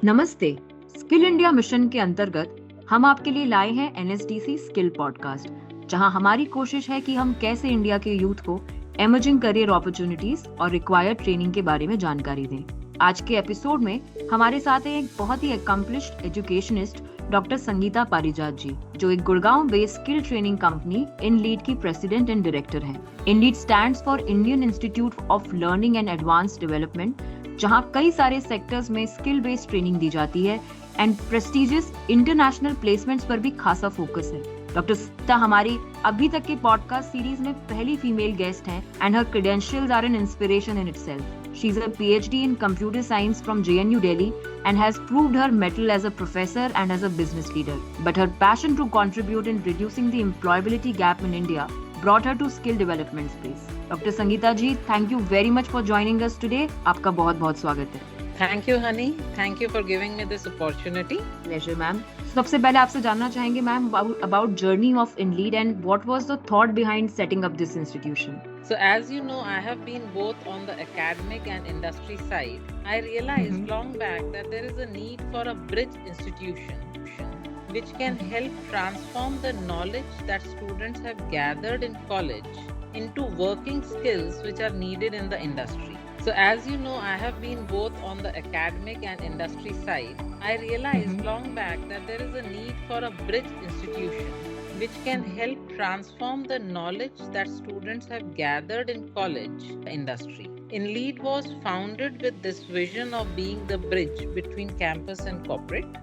नमस्ते। Skill India mission के अंतर्गत हम आपके लिए लाए हैं एनएसडीसी स्किल पॉडकास्ट, जहां हमारी कोशिश है कि हम कैसे इंडिया के यूथ को एमर्जिंग करियर अपॉर्चुनिटीज और रिक्वायर्ड ट्रेनिंग के बारे में जानकारी दें। आज के एपिसोड में हमारे साथ है एक बहुत ही अकम्पलिश्ड एजुकेशनिस्ट डॉक्टर संगीता पारिजात जी, जो एक Gurgaon based skill training company in lead की प्रेसिडेंट एंड डायरेक्टर हैं। In lead stands for Indian institute of learning and advanced development, जहां कई सारे सेक्टर्स में स्किल बेस्ड ट्रेनिंग दी जाती है एंड प्रेस्टिजियस इंटरनेशनल प्लेसमेंट्स पर भी खासा फोकस है। डॉक्टर सीता हमारी अभी तक के पॉडकास्ट सीरीज में पहली फीमेल गेस्ट हैं and her credentials are an inspiration in itself. She is a PhD in computer science from JNU Delhi and has proved her mettle as a professor and as a business leader. But her passion to contribute in reducing the employability gap in India brought her to skill development space. Dr. Sangeeta ji, thank you very much for joining us today. आपका बहुत-बहुत स्वागत है। Thank you, honey. Thank you for giving me this opportunity. Pleasure, ma'am. सबसे पहले आपसे जानना चाहेंगे ma'am about journey of InLead and what was the thought behind setting up this institution? So as you know, I have been both on the academic and industry side. I realized long back that there is a need for a bridge institution which can help transform the knowledge that students have gathered in college into working skills which are needed in the industry. So as you know, I have been both on the academic and industry side. I realized long back that there is a need for a bridge institution which can help transform the knowledge that students have gathered in college industry. InLead was founded with this vision of being the bridge between campus and corporate.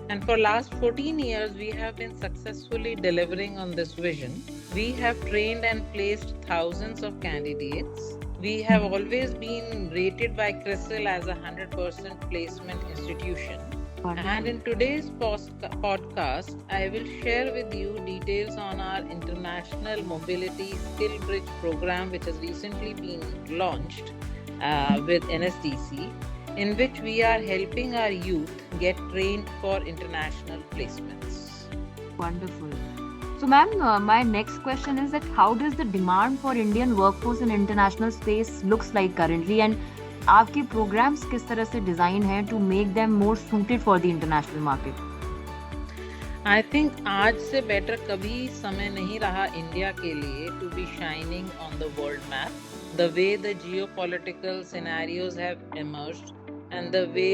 And for last 14 years, we have been successfully delivering on this vision. We have trained and placed thousands of candidates. We have always been rated by CRISIL as a 100% placement institution. And in today's podcast, I will share with you details on our international mobility skill bridge program, which has recently been launched with NSDC, in which we are helping our youth get trained for international placements. Wonderful. So ma'am, my next question is that how does the demand for Indian workforce in international space looks like currently, and आपके programs किस तरह से design हैं to make them more suited for the international market? I think आज से better कभी समय नहीं रहा इंडिया के लिए to be shining on the world map. The way the geopolitical scenarios have emerged and the way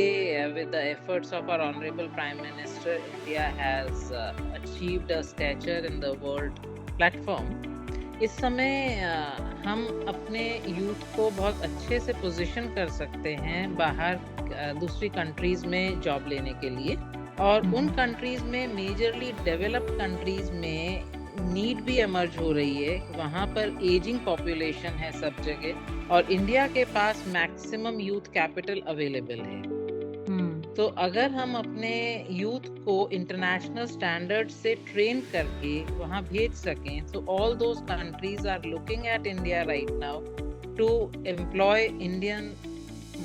with the efforts of our honorable prime minister, India has achieved a stature in the world platform. इस समय हम अपने youth को बहुत अच्छे से position कर सकते हैं बाहर दूसरी कंट्रीज में जॉब लेने के लिए, और उन कंट्रीज में मेजरली डेवलप्ड कंट्रीज में नीड भी इमर्ज हो रही है. वहाँ पर एजिंग पॉपुलेशन है सब जगह, और इंडिया के पास मैक्सिमम यूथ कैपिटल अवेलेबल है. तो अगर हम अपने यूथ को इंटरनेशनल स्टैंडर्ड से ट्रेन करके वहाँ भेज सकें, तो all those countries are looking at India right now to employ Indian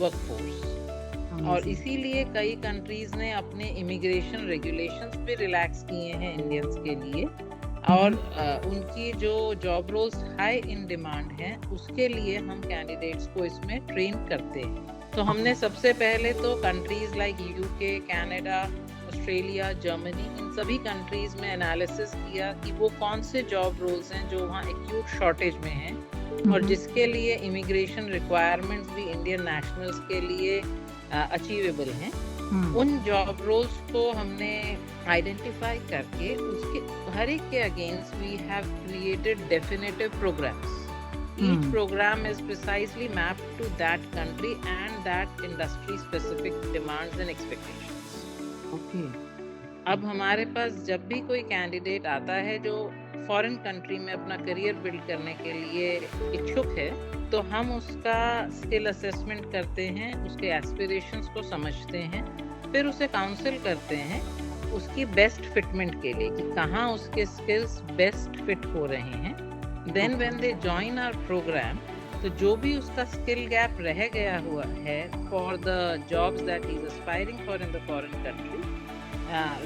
workforce. और इसीलिए कई कंट्रीज ने अपने इमिग्रेशन रेगुलेशंस भी रिलैक्स किए हैं इंडियंस के लिए, और उनकी जो job roles high in demand हैं उसके लिए हम कैंडिडेट्स को इसमें ट्रेन करते हैं. तो हमने सबसे पहले तो countries like UK, Canada, Australia, Germany, इन सभी कंट्रीज में एनालिसिस किया कि वो कौन से जॉब रोल्स हैं जो वहाँ एक्यूट शॉर्टेज में हैं और जिसके लिए इमिग्रेशन रिक्वायरमेंट्स भी इंडियन नेशनल्स के लिए अचीवेबल हैं. उन जॉब रोल्स को हमने आइडेंटिफाई करके उसके हर एक के against we have created definitive programs. Each program is precisely mapped to that country and that industry specific demands and expectations. Okay. अब हमारे पास जब भी कोई कैंडिडेट आता है जो फॉरेन कंट्री में अपना करियर बिल्ड करने के लिए इच्छुक है, तो हम उसका स्किल असेसमेंट करते हैं, उसके एस्पिरेशंस को समझते हैं, फिर उसे काउंसिल करते हैं उसकी बेस्ट फिटमेंट के लिए कि कहाँ उसके स्किल्स बेस्ट फिट हो रहे हैं. Then when they join our program, तो जो भी उसका स्किल गैप रह गया हुआ है for the jobs that he is aspiring for in the foreign country,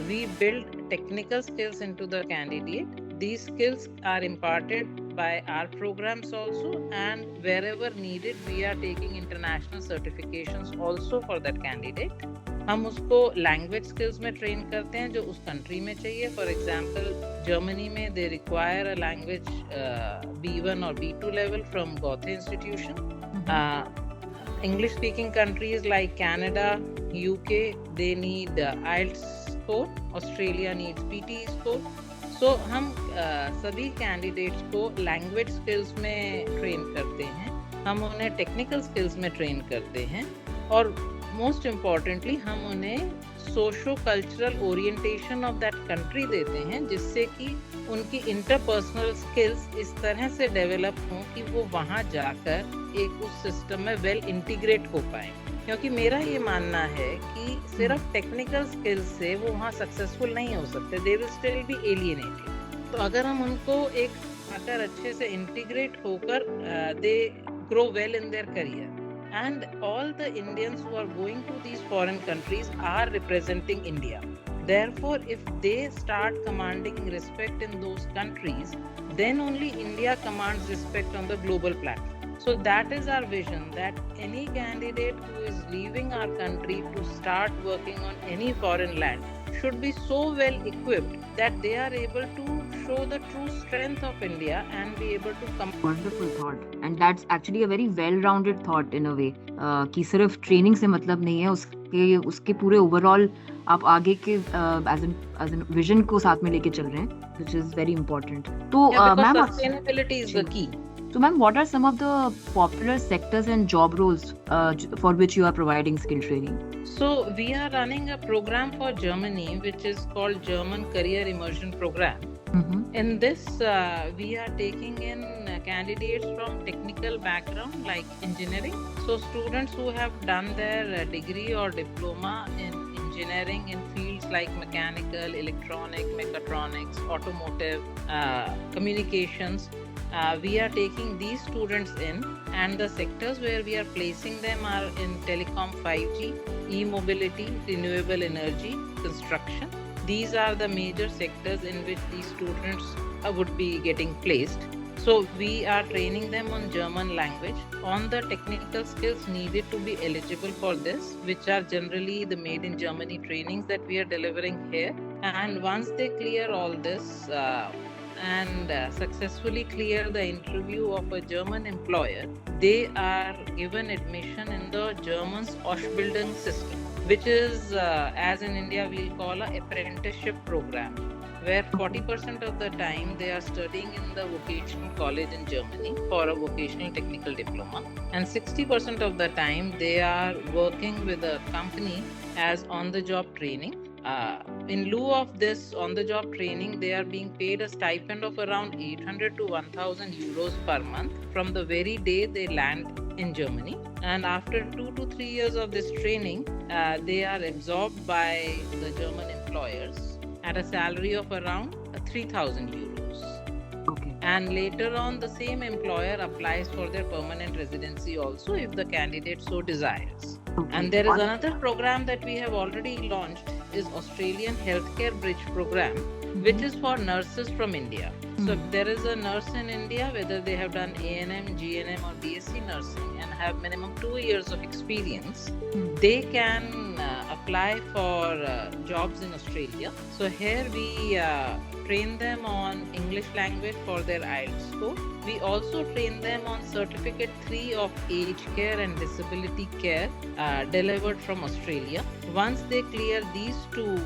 we build technical skills into the candidate. These skills are imparted by our programs also, and wherever needed we are taking international certifications also for that candidate. हम उसको language skills में train करते हैं जो उस country में चाहिए. For example Germany में they require a language B1 और B2 level from Goethe institution. English speaking countries like Canada, UK, they need IELTS score. Australia needs PTE score. So हम सभी कैंडिडेट्स को लैंग्वेज स्किल्स में train करते हैं, हम उन्हें टेक्निकल स्किल्स में ट्रेन करते हैं और मोस्ट इम्पॉर्टेंटली हम उन्हें socio cultural orientation of that country देते हैं, जिससे कि उनकी इंटरपर्सनल स्किल्स इस तरह से डेवलप हों कि वो वहाँ जाकर एक उस सिस्टम में वेल इंटीग्रेट हो पाए. क्योंकि मेरा ये मानना है कि सिर्फ टेक्निकल स्किल्स से वो वहाँ सक्सेसफुल नहीं हो सकते, they will still be alienated. तो अगर हम उनको एक अगर अच्छे से इंटीग्रेट होकर they grow well in their career. And all the Indians who are going to these foreign countries are representing India. Therefore, if they start commanding respect in those countries, then only India commands respect on the global platform. So that is our vision, that any candidate who is leaving our country to start working on any foreign land should be so well equipped that they are able to show the true strength of India and be able to come. Wonderful thought, and that's actually a very well-rounded thought in a way. कि सिर्फ training से मतलब नहीं है, उसके पूरे overall आप आगे के एज एन विजन को साथ में लेके चल रहे हैं, which is very important. तो ma'am sustainability is the key. So ma'am, what are some of the popular sectors and job roles for which you are providing skill training? So we are running a program for Germany which is called German Career Immersion Program. Mm-hmm. In this we are taking in candidates from technical background like engineering. So students who have done their degree or diploma in engineering in fields like mechanical, electronic, mechatronics, automotive, communications. We are taking these students in, and the sectors where we are placing them are in telecom, 5G, e-mobility, renewable energy, construction. These are the major sectors in which these students would be getting placed. So we are training them on German language, on the technical skills needed to be eligible for this, which are generally the made in Germany trainings that we are delivering here. And once they clear all this, and successfully clear the interview of a German employer, they are given admission in the German's Ausbildung system, which is as in India we'll call a apprenticeship program, where 40% of the time they are studying in the vocational college in Germany for a vocational technical diploma, and 60% of the time they are working with a company as on-the-job training. In lieu of this on-the-job training, they are being paid a stipend of around 800 to 1,000 euros per month from the very day they land in Germany. And after 2 to 3 years of this training, they are absorbed by the German employers at a salary of around 3,000 euros. Okay. And later on, the same employer applies for their permanent residency also if the candidate so desires. Okay. And there is another program that we have already launched, is Australian Healthcare Bridge Program, which is for nurses from India. So if there is a nurse in India, whether they have done A&M, GNM or BSc nursing and have minimum 2 years of experience, they can apply for jobs in Australia. So here we train them on English language for their IELTS score. We also train them on Certificate 3 of Aged Care and Disability Care delivered from Australia. Once they clear these two,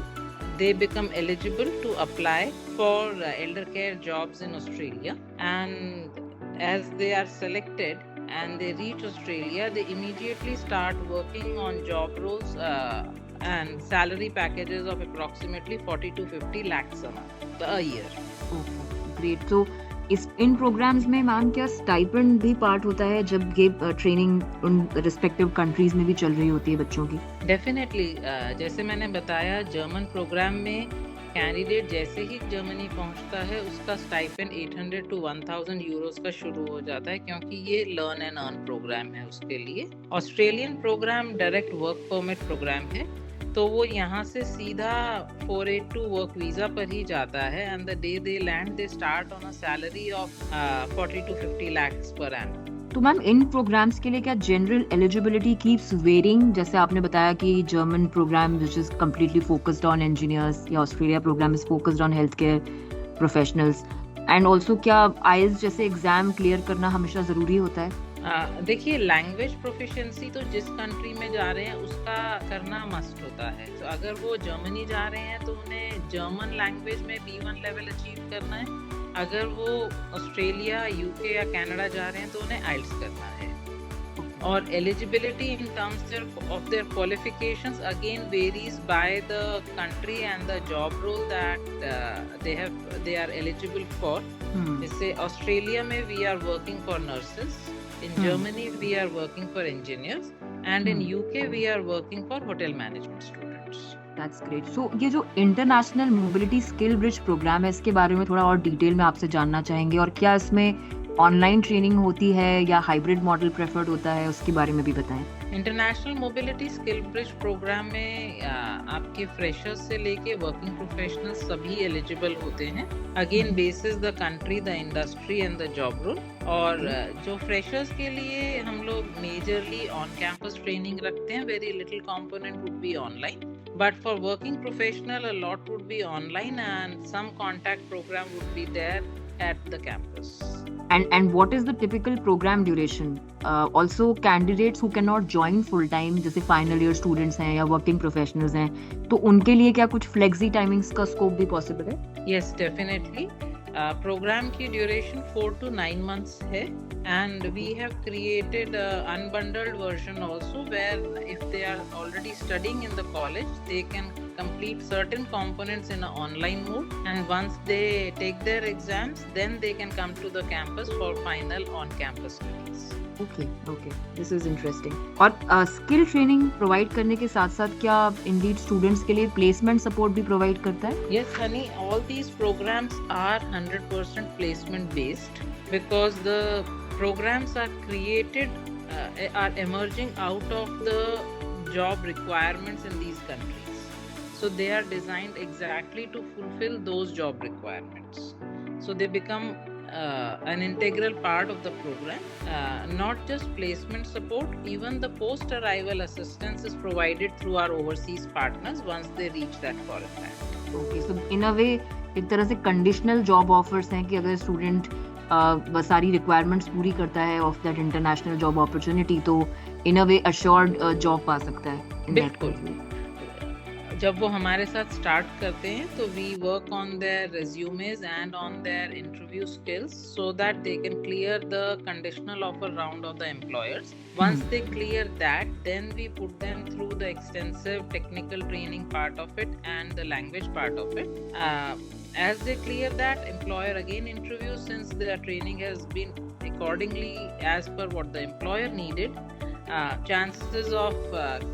they become eligible to apply for elder care jobs in Australia. And as they are selected and they reach Australia, they immediately start working on job roles and salary packages of approximately 40 to 50 lakhs a year. Okay, great. So in programmes में ma'am क्या stipend भी part होता है जब ये training उन respective countries में भी चल रही होती है बच्चों की? डेफिनेटली, जैसे मैंने बताया, जर्मन प्रोग्राम में कैंडिडेट जैसे ही जर्मनी पहुंचता है उसका स्टाइपेंड 800 टू 1000 यूरोस का शुरू हो जाता है, क्योंकि ये लर्न एंड अर्न प्रोग्राम है उसके लिए. Australian program direct work permit program है, तो वो यहाँ से सीधा 482 वर्क वीजा पर ही जाता है. And the day they land they start on a salary of 40 to 50 lakhs per annum. तो मैम इन प्रोग्राम्स के लिए क्या जनरल एलिजिबिलिटी कीप्स वेरिंग? जैसे आपने बताया कि German program which is completely focused on engineers या Australia program is focused on health care professionals, and also क्या आईएलटीएस जैसे एग्जाम क्लियर करना हमेशा जरूरी होता है? देखिए, लैंग्वेज प्रोफिशिएंसी तो जिस कंट्री में जा रहे हैं उसका करना मस्ट होता है। तो अगर वो जर्मनी जा रहे हैं तो उन्हें जर्मन लैंग्वेज में B1 लेवल अचीव करना है। अगर वो ऑस्ट्रेलिया, यूके या कनाडा जा रहे हैं तो उन्हें आइल्स करना है। और eligibility in terms of their qualifications again varies by the country and the job role that they are eligible for. जैसे ऑस्ट्रेलिया में we are working for nurses, in Germany we are working for engineers, and in UK we are working for hotel management students. That's great. So ये जो international mobility skill bridge program है इसके बारे में थोड़ा और detail में आपसे जानना चाहेंगे, और क्या इसमें ऑनलाइन ट्रेनिंग होती है या हाइब्रिड मॉडल प्रेफर्ड होता है, उसके बारे में भी बताएं। International mobility skill bridge program में आपके फ्रेशर्स से लेके वर्किंग प्रोफेशनल्स सभी एलिजिबल होते हैं, again basis the country, the industry and the job role. और जो फ्रेशर्स के लिए हम लोग मेजरली ऑन कैंपस ट्रेनिंग रखते हैं, very little component would be online, but for working professional a lot would be online and some contact program would be there at the campus. And what is the typical program duration? Also candidates who cannot join full time, जैसे final year students हैं या working professionals हैं, तो उनके लिए क्या कुछ flexi timings का scope भी possible है? Yes, definitely. प्रोग्राम की ड्यूरेशन 4 to 9 months है, and we have created an unbundled version also where if they are already studying in the college they can complete certain components in an online mode, and once they take their exams then they can come to the campus for final on campus studies. Okay, this is interesting. और skill training provide करने के साथ साथ क्या Indeed students के लिए placement support भी provide करता है? Yes, honey, all these programs are 100% placement based because the programs are created, are emerging out of the job requirements in these countries. So they are designed exactly to fulfill those job requirements. So they become an integral part of the program. Not just placement support, even the post-arrival assistance is provided through our overseas partners once they reach that foreign land. Okay, so in a way एक तरह से conditional job offers हैं कि अगर student सारी requirements पूरी करता है of that international job opportunity तो इन अ वे अश्योर्ड जॉब पा सकता है। बिल्कुल, जब वो हमारे साथ स्टार्ट करते हैं तो we work on their resumes and on their interview skills so that they can clear the conditional offer round of the employers. Once they clear that then we put them through the extensive technical training part of it and the language part of it. As they clear that, employer again interviews since their training has been accordingly as per what the employer needed. Chances of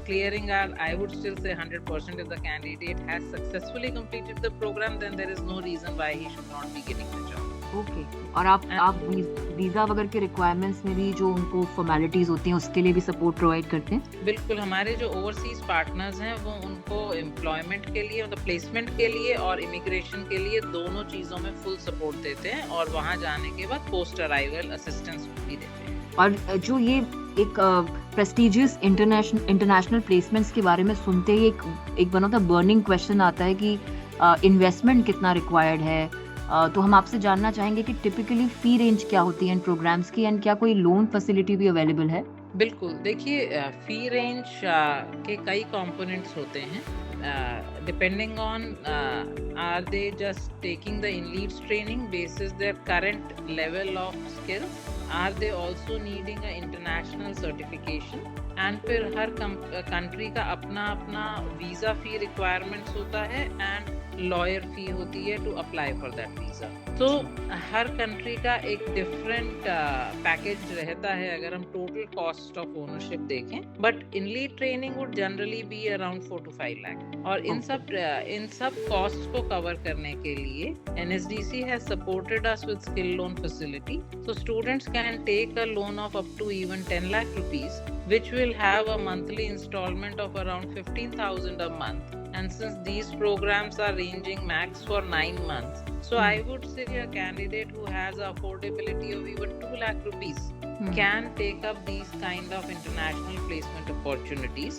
clearing are, I would still say 100% if the candidate has successfully completed the program, then there is no reason why he should not be getting the job. Okay. और आप visa वगैरह के requirements में भी जो उनको formalities होती हैं उसके लिए भी सपोर्ट प्रोवाइड करते हैं? बिल्कुल, हमारे जो ओवरसीज पार्टनर्स हैं वो उनको एम्प्लॉयमेंट के लिए, मतलब प्लेसमेंट के लिए और इमिग्रेशन के लिए दोनों चीज़ों में फुल सपोर्ट देते हैं, और वहाँ जाने के बाद पोस्ट अराइवल असिस्टेंस भी देते हैं। और जो ये एक प्रेस्टिजियस इंटरनेशनल प्लेसमेंट्स के बारे में सुनते ही एक one of the burning question आता है कि इन्वेस्टमेंट कितना रिक्वायर्ड है। तो हम आपसे जानना चाहेंगे कि टिपिकली फी रेंज क्या होती है इन प्रोग्राम्स की, एंड क्या कोई लोन फैसिलिटी भी अवेलेबल है? बिल्कुल, देखिए फी रेंज के कई कंपोनेंट्स होते हैं, depending on are they just taking the इन-लीड्स training basis their current level of skills, are they also needing a international certification, and फिर हर कंट्री का अपना अपना वीज़ा फी रिक्वायरमेंट्स होता है एंड लॉयर फी होती है to apply for that visa. तो हर कंट्री का एक डिफरेंट पैकेज रहता है अगर हम टोटल कॉस्ट ऑफ ओनरशिप देखें, बट इन-लीड training would generally be around 4 to 5 lakh. और इन सब कॉस्ट को कवर करने के लिए NSDC has supported us with skill loan facility, so students can take a loan of up to even 10 lakh rupees which will have a monthly installment of around 15,000 a month. And since these programs are ranging max for 9 months, so I would say a candidate who has affordability of even 2 lakh rupees can take up these kind of international placement opportunities.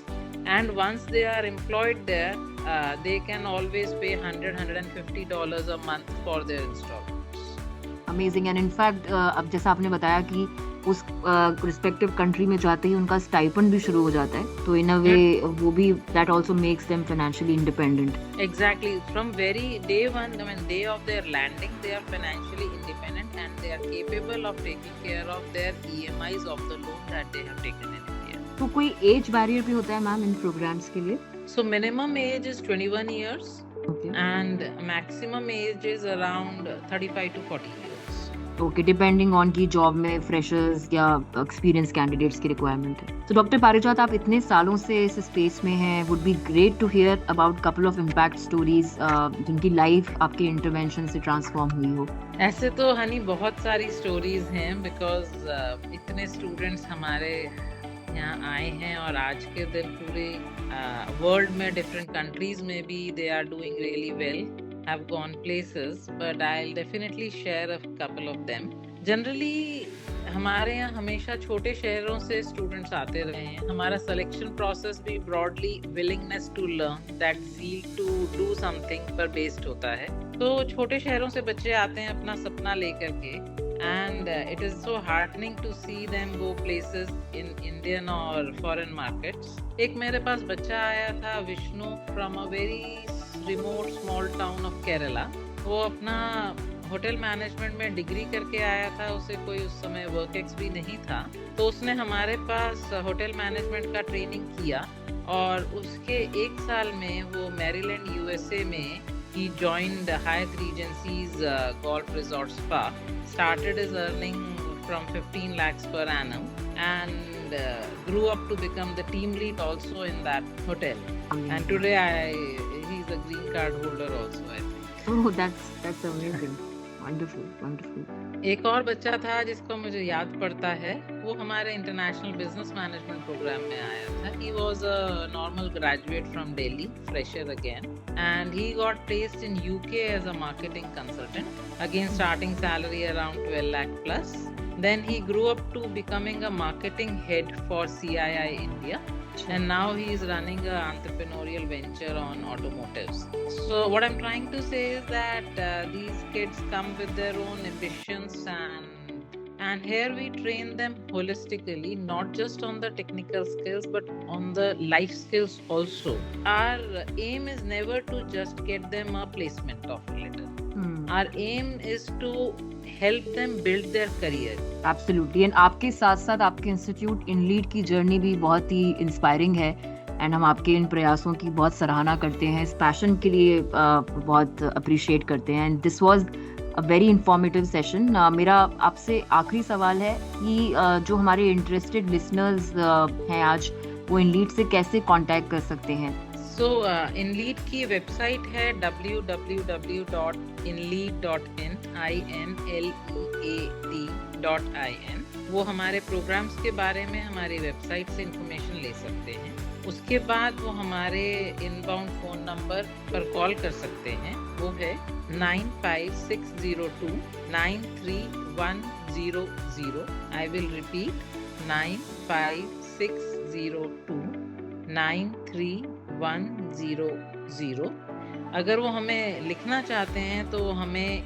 And once they are employed there, they can always pay $100-$150 a month for their installments. Amazing. And in fact अब जैसा आपने बताया कि उस respective country में जाते ही उनका stipend भी शुरू हो जाता है, तो इन अ वे वो भी that also makes them financially independent. Exactly. From very day one, I mean day of their landing, they are financially independent and they are capable of taking care of their EMIs of the loan that they have taken in India. तो कोई as barrier भी होता है ma'am इन programmes के लिए? So minimum age is 21 years. Okay. And maximum age is around 35 to 40 years. Okay, depending on की job में freshers या एक्सपीरियंस कैंडिडेट्स की रिक्वायरमेंट है. तो डॉक्टर पारिजात, आप इतने सालों से इस स्पेस में हैं, would be great to hear about couple of impact stories जिनकी लाइफ आपके इंटरवेंशन से ट्रांसफॉर्म हुई हो. ऐसे तो हनी बहुत सारी स्टोरीज हैं, बिकॉज इतने स्टूडेंट्स हमारे यहाँ आए हैं और आज के दिन पूरे वर्ल्ड में डिफरेंट कंट्रीज में भी they are doing really well, have gone places, but I'll definitely share a couple of them. Generally हमारे यहाँ हमेशा छोटे शहरों से स्टूडेंट्स आते रहे हैं. हमारा सिलेक्शन प्रोसेस भी broadly willingness to learn, that zeal to do something पर बेस्ड होता है. तो छोटे शहरों से बच्चे आते हैं अपना सपना लेकर के, and it is so heartening to see them go places in Indian or foreign markets. एक मेरे पास बच्चा आया था, Vishnu, from a very remote small town of Kerala. वो अपना होटल मैनेजमेंट में डिग्री करके आया था, उसे कोई उस समय वर्क एक्स भी नहीं था, तो उसने हमारे पास होटल मैनेजमेंट का ट्रेनिंग किया और उसके 1 साल में वो मैरीलैंड यूएसए में he joined Hyatt Regency's golf resort spa, started his earning from 15 lakhs per annum and grew up to become the team lead also in that hotel. And today he's a green card holder also, I think. Oh, that's amazing. Wonderful. एक और बच्चा था जिसको मुझे याद पड़ता है, वो हमारे इंटरनेशनल बिजनेस मैनेजमेंट प्रोग्राम में आया था. He was a normal graduate from Delhi, fresher again, and he got placed in UK as a marketing consultant, again starting salary around 12 lakh plus. Then he grew up to becoming a marketing head for CII India. And now he is running an entrepreneurial venture on automotives. So what I'm trying to say is that these kids come with their own ambitions, and here we train them holistically, not just on the technical skills but on the life skills also. Our aim is never to just get them a placement of a letter. Our aim is to help them build their career. Absolutely. And आपके साथ साथ आपके institute इनलीड की journey भी बहुत ही inspiring है, and हम आपके इन प्रयासों की बहुत सराहना करते हैं, इस पैशन के लिए बहुत अप्रिशिएट करते हैं. And this was a very informative session. मेरा आपसे आखिरी सवाल है कि जो हमारे इंटरेस्टेड लिसनर्स हैं आज, वो इनलीड से कैसे कांटेक्ट कर सकते हैं? So InLead की वेबसाइट है www.inlead.in. वो हमारे प्रोग्राम्स के बारे में हमारी वेबसाइट से इंफॉर्मेशन ले सकते हैं. उसके बाद वो हमारे इनबाउंड फ़ोन नंबर पर कॉल कर सकते हैं, वो है 95602-93100. I will repeat 95602-93100. अगर वो हमें लिखना चाहते हैं तो हमें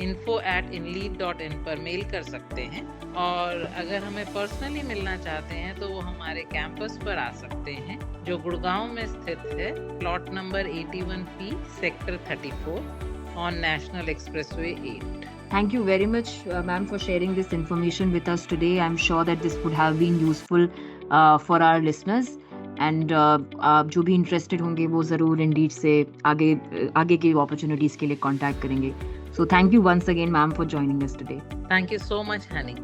info@inlead.in पर मेल कर सकते हैं, और अगर हमें पर्सनली मिलना चाहते हैं तो वो हमारे कैंपस पर आ सकते हैं, जो गुड़गांव में स्थित है, plot number 81P, sector 34 on National Expressway 8. Thank you very much, ma'am, for sharing this information with us today. I'm sure that this would have been useful for our listeners. And जो भी interested होंगे वो ज़रूर Indeed से आगे की opportunities के लिए कांटेक्ट करेंगे. So thank you once again, ma'am, for joining us today. Thank you so much, Hani.